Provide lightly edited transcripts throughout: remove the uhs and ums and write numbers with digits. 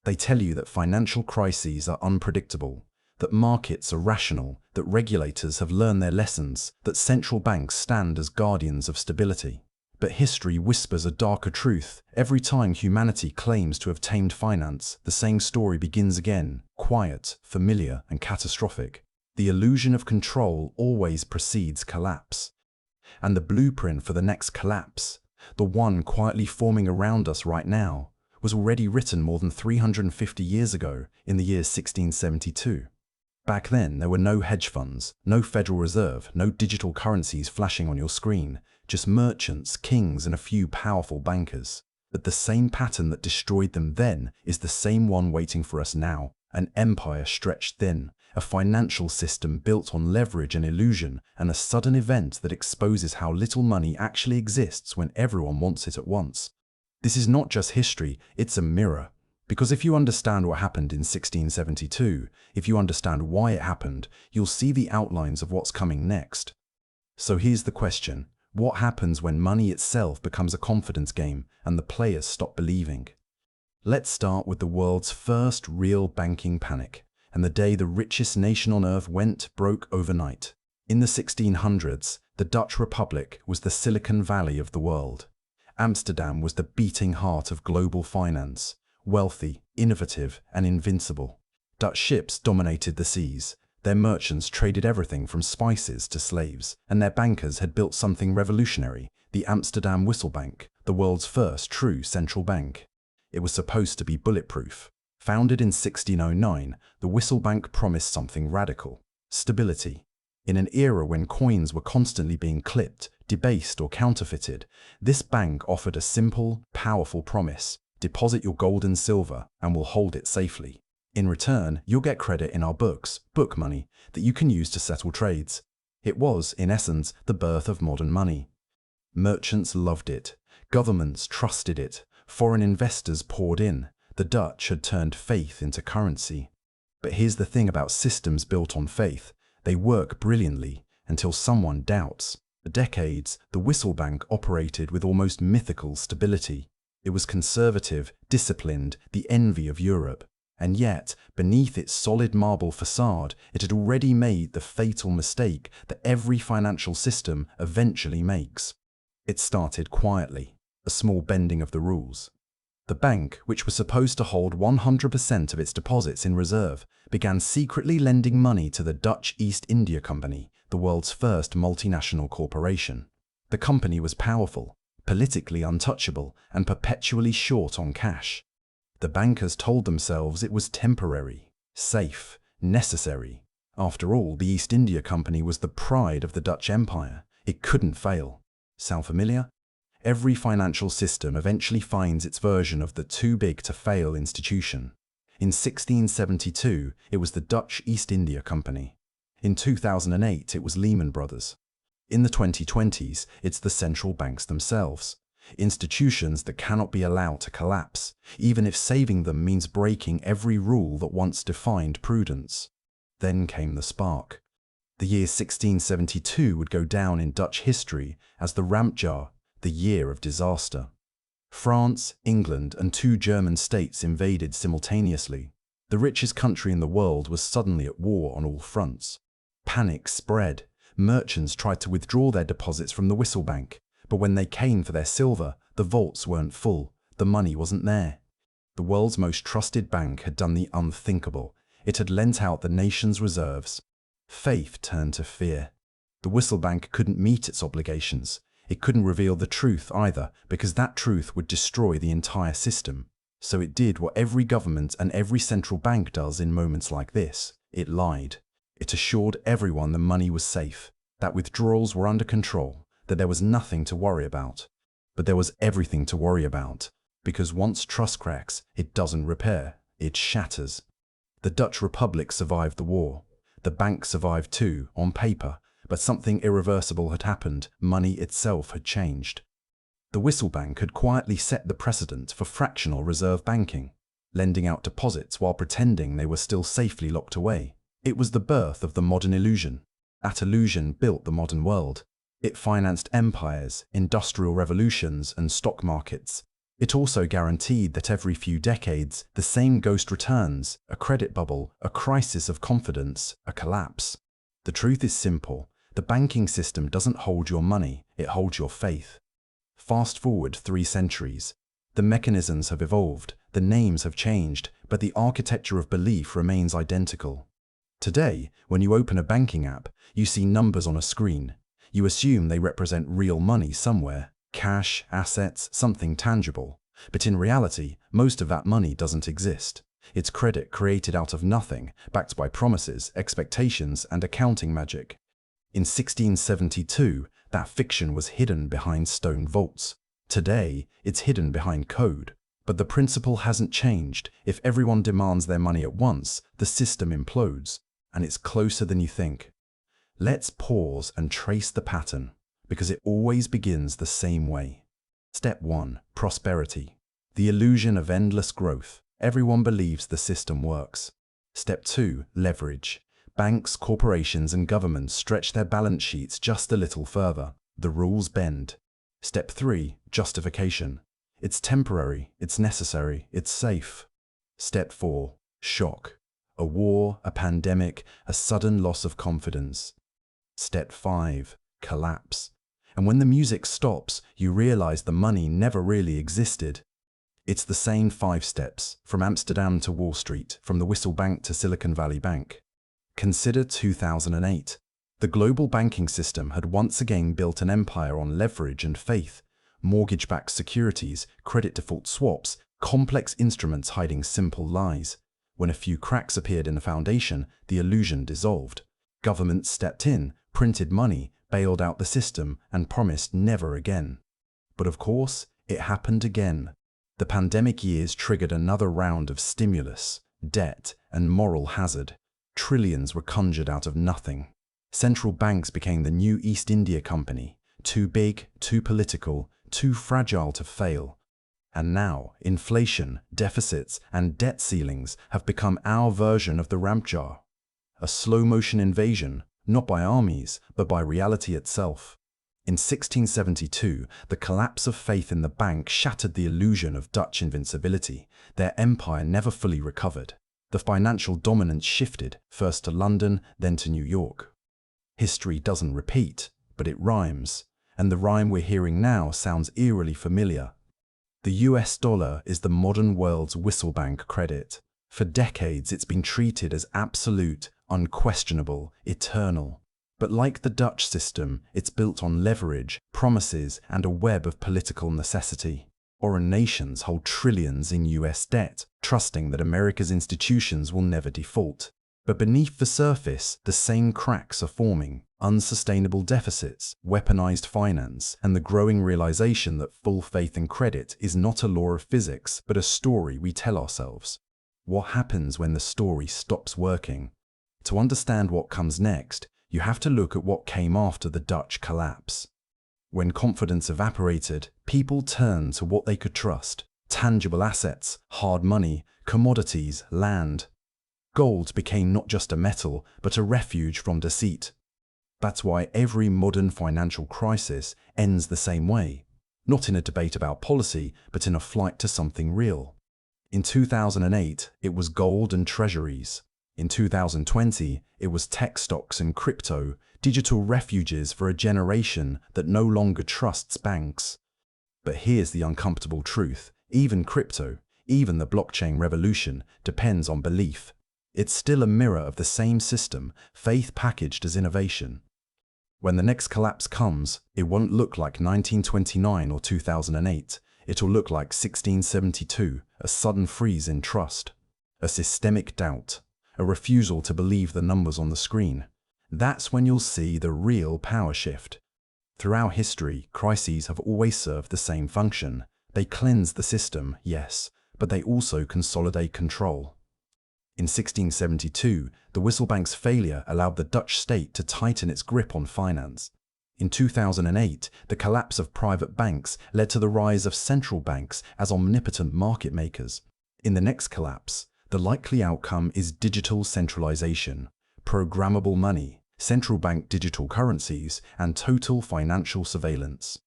They tell you that financial crises are unpredictable, that markets are rational, that regulators have learned their lessons, that central banks stand as guardians of stability. But history whispers a darker truth. Every time humanity claims to have tamed finance, the same story begins again, quiet, familiar, and catastrophic. The illusion of control always precedes collapse. And the blueprint for the next collapse, the one quietly forming around us right now, was already written more than 350 years ago in the year 1672. Back then, there were no hedge funds, no Federal Reserve, no digital currencies flashing on your screen, just merchants, kings, and a few powerful bankers. But the same pattern that destroyed them then is the same one waiting for us now. An empire stretched thin, a financial system built on leverage and illusion, and a sudden event that exposes how little money actually exists when everyone wants it at once. This is not just history, it's a mirror. Because if you understand what happened in 1672, if you understand why it happened, you'll see the outlines of what's coming next. So here's the question. What happens when money itself becomes a confidence game and the players stop believing? Let's start with the world's first real banking panic, and the day the richest nation on earth went broke overnight. In the 1600s, the Dutch Republic was the Silicon Valley of the world. Amsterdam was the beating heart of global finance, wealthy, innovative, and invincible. Dutch ships dominated the seas. Their merchants traded everything from spices to slaves, and their bankers had built something revolutionary, the Amsterdam Whistle Bank, the world's first true central bank. It was supposed to be bulletproof. Founded in 1609, the Whistle Bank promised something radical: stability. In an era when coins were constantly being clipped, debased, or counterfeited, this bank offered a simple, powerful promise: deposit your gold and silver, and we'll hold it safely. In return, you'll get credit in our books, book money, that you can use to settle trades. It was, in essence, the birth of modern money. Merchants loved it. Governments trusted it. Foreign investors poured in. The Dutch had turned faith into currency. But here's the thing about systems built on faith. They work brilliantly until someone doubts. For decades, the Whistle Bank operated with almost mythical stability. It was conservative, disciplined, the envy of Europe. And yet, beneath its solid marble facade, it had already made the fatal mistake that every financial system eventually makes. It started quietly, a small bending of the rules. The bank, which was supposed to hold 100% of its deposits in reserve, began secretly lending money to the Dutch East India Company, the world's first multinational corporation. The company was powerful, politically untouchable, and perpetually short on cash. The bankers told themselves it was temporary, safe, necessary. After all, the East India Company was the pride of the Dutch Empire. It couldn't fail. Sound familiar? Every financial system eventually finds its version of the too-big-to-fail institution. In 1672, it was the Dutch East India Company. In 2008, it was Lehman Brothers. In the 2020s, it's the central banks themselves. Institutions that cannot be allowed to collapse, even if saving them means breaking every rule that once defined prudence. Then came the spark. The year 1672 would go down in Dutch history as the Rampjaar, the year of disaster. France, England, and 2 German states invaded simultaneously. The richest country in the world was suddenly at war on all fronts. Panic spread. Merchants tried to withdraw their deposits from the Whistle Bank. But when they came for their silver, the vaults weren't full. The money wasn't there. The world's most trusted bank had done the unthinkable. It had lent out the nation's reserves. Faith turned to fear. The Whistle Bank couldn't meet its obligations. It couldn't reveal the truth either, because that truth would destroy the entire system. So it did what every government and every central bank does in moments like this. It lied. It assured everyone the money was safe, that withdrawals were under control, that there was nothing to worry about. But there was everything to worry about, because once trust cracks, it doesn't repair, it shatters. The Dutch Republic survived the war. The bank survived too, on paper, but something irreversible had happened. Money itself had changed. The Whistle Bank had quietly set the precedent for fractional reserve banking, lending out deposits while pretending they were still safely locked away. It was the birth of the modern illusion. That illusion built the modern world. It financed empires, industrial revolutions, and stock markets. It also guaranteed that every few decades, the same ghost returns: a credit bubble, a crisis of confidence, a collapse. The truth is simple. The banking system doesn't hold your money, it holds your faith. Fast forward 3 centuries. The mechanisms have evolved, the names have changed, but the architecture of belief remains identical. Today, when you open a banking app, you see numbers on a screen. You assume they represent real money somewhere: cash, assets, something tangible. But in reality, most of that money doesn't exist. It's credit created out of nothing, backed by promises, expectations, and accounting magic. In 1672, that fiction was hidden behind stone vaults. Today, it's hidden behind code. But the principle hasn't changed. If everyone demands their money at once, the system implodes. And it's closer than you think. Let's pause and trace the pattern, because it always begins the same way. Step 1. Prosperity. The illusion of endless growth. Everyone believes the system works. Step 2. Leverage. Banks, corporations, and governments stretch their balance sheets just a little further. The rules bend. Step 3. Justification. It's temporary, it's necessary, it's safe. Step 4. Shock. A war, a pandemic, a sudden loss of confidence. Step 5. Collapse. And when the music stops, you realize the money never really existed. It's the same 5 steps, from Amsterdam to Wall Street, from the Whistle Bank to Silicon Valley Bank. Consider 2008. The global banking system had once again built an empire on leverage and faith. Mortgage-backed securities, credit default swaps, complex instruments hiding simple lies. When a few cracks appeared in the foundation, the illusion dissolved. Governments stepped in, printed money, bailed out the system, and promised never again. But of course, it happened again. The pandemic years triggered another round of stimulus, debt, and moral hazard. Trillions were conjured out of nothing. Central banks became the new East India Company, too big, too political, too fragile to fail. And now, inflation, deficits, and debt ceilings have become our version of the ramp jar. A slow-motion invasion, not by armies, but by reality itself. In 1672, the collapse of faith in the bank shattered the illusion of Dutch invincibility. Their empire never fully recovered. The financial dominance shifted, first to London, then to New York. History doesn't repeat, but it rhymes. And the rhyme we're hearing now sounds eerily familiar. The US dollar is the modern world's whistlebank credit. For decades, it's been treated as absolute, unquestionable, eternal. But like the Dutch system, it's built on leverage, promises, and a web of political necessity. Foreign nations hold trillions in US debt, trusting that America's institutions will never default. But beneath the surface, the same cracks are forming: unsustainable deficits, weaponized finance, and the growing realization that full faith in credit is not a law of physics, but a story we tell ourselves. What happens when the story stops working? To understand what comes next, you have to look at what came after the Dutch collapse. When confidence evaporated, people turned to what they could trust: tangible assets, hard money, commodities, land. Gold became not just a metal, but a refuge from deceit. That's why every modern financial crisis ends the same way. Not in a debate about policy, but in a flight to something real. In 2008, it was gold and treasuries. In 2020, it was tech stocks and crypto, digital refuges for a generation that no longer trusts banks. But here's the uncomfortable truth: even crypto, even the blockchain revolution, depends on belief. It's still a mirror of the same system, faith packaged as innovation. When the next collapse comes, it won't look like 1929 or 2008. It'll look like 1672, a sudden freeze in trust, a systemic doubt, a refusal to believe the numbers on the screen. That's when you'll see the real power shift. Throughout history, crises have always served the same function. They cleanse the system, yes, but they also consolidate control. In 1672, the Whistlebank's failure allowed the Dutch state to tighten its grip on finance. In 2008, the collapse of private banks led to the rise of central banks as omnipotent market makers. In the next collapse, the likely outcome is digital centralization, programmable money, central bank digital currencies, and total financial surveillance.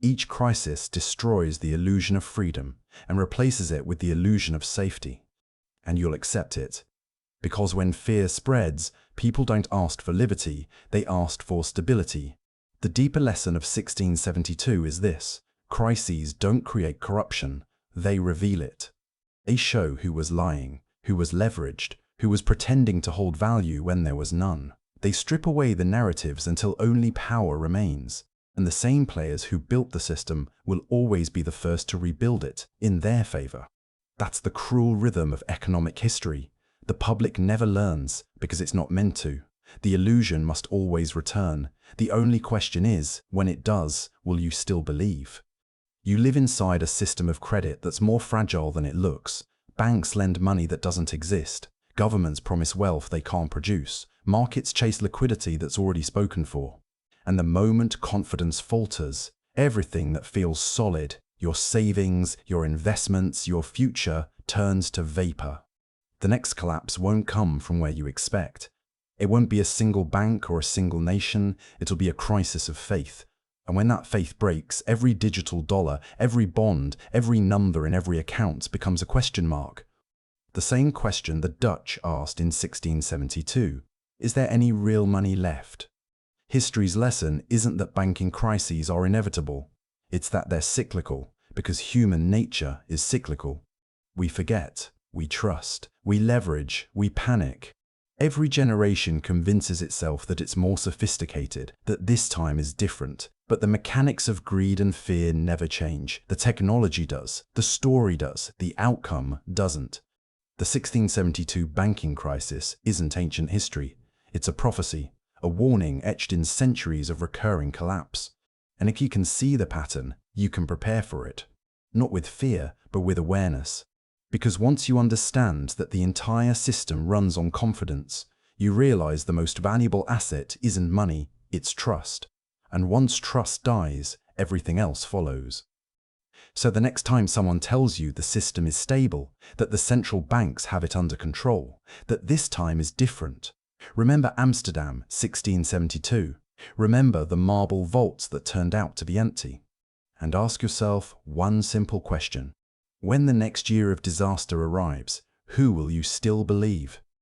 Each crisis destroys the illusion of freedom and replaces it with the illusion of safety. And you'll accept it. Because when fear spreads, people don't ask for liberty, they ask for stability. The deeper lesson of 1672 is this: crises don't create corruption, they reveal it. They show who was lying, who was leveraged, who was pretending to hold value when there was none. They strip away the narratives until only power remains. And the same players who built the system will always be the first to rebuild it in their favor. That's the cruel rhythm of economic history. The public never learns because it's not meant to. The illusion must always return. The only question is, when it does, will you still believe? You live inside a system of credit that's more fragile than it looks. Banks lend money that doesn't exist. Governments promise wealth they can't produce. Markets chase liquidity that's already spoken for. And the moment confidence falters, everything that feels solid, your savings, your investments, your future, turns to vapor. The next collapse won't come from where you expect. It won't be a single bank or a single nation, it'll be a crisis of faith. And when that faith breaks, every digital dollar, every bond, every number in every account becomes a question mark. The same question the Dutch asked in 1672. Is there any real money left? History's lesson isn't that banking crises are inevitable. It's that they're cyclical, because human nature is cyclical. We forget, we trust, we leverage, we panic. Every generation convinces itself that it's more sophisticated, that this time is different. But the mechanics of greed and fear never change. The technology does, the story does, the outcome doesn't. The 1672 banking crisis isn't ancient history. It's a prophecy, a warning etched in centuries of recurring collapse. And if you can see the pattern, you can prepare for it. Not with fear, but with awareness. Because once you understand that the entire system runs on confidence, you realize the most valuable asset isn't money, it's trust. And once trust dies, everything else follows. So the next time someone tells you the system is stable, that the central banks have it under control, that this time is different, remember Amsterdam, 1672. Remember the marble vaults that turned out to be empty. And ask yourself one simple question. When the next year of disaster arrives, who will you still believe?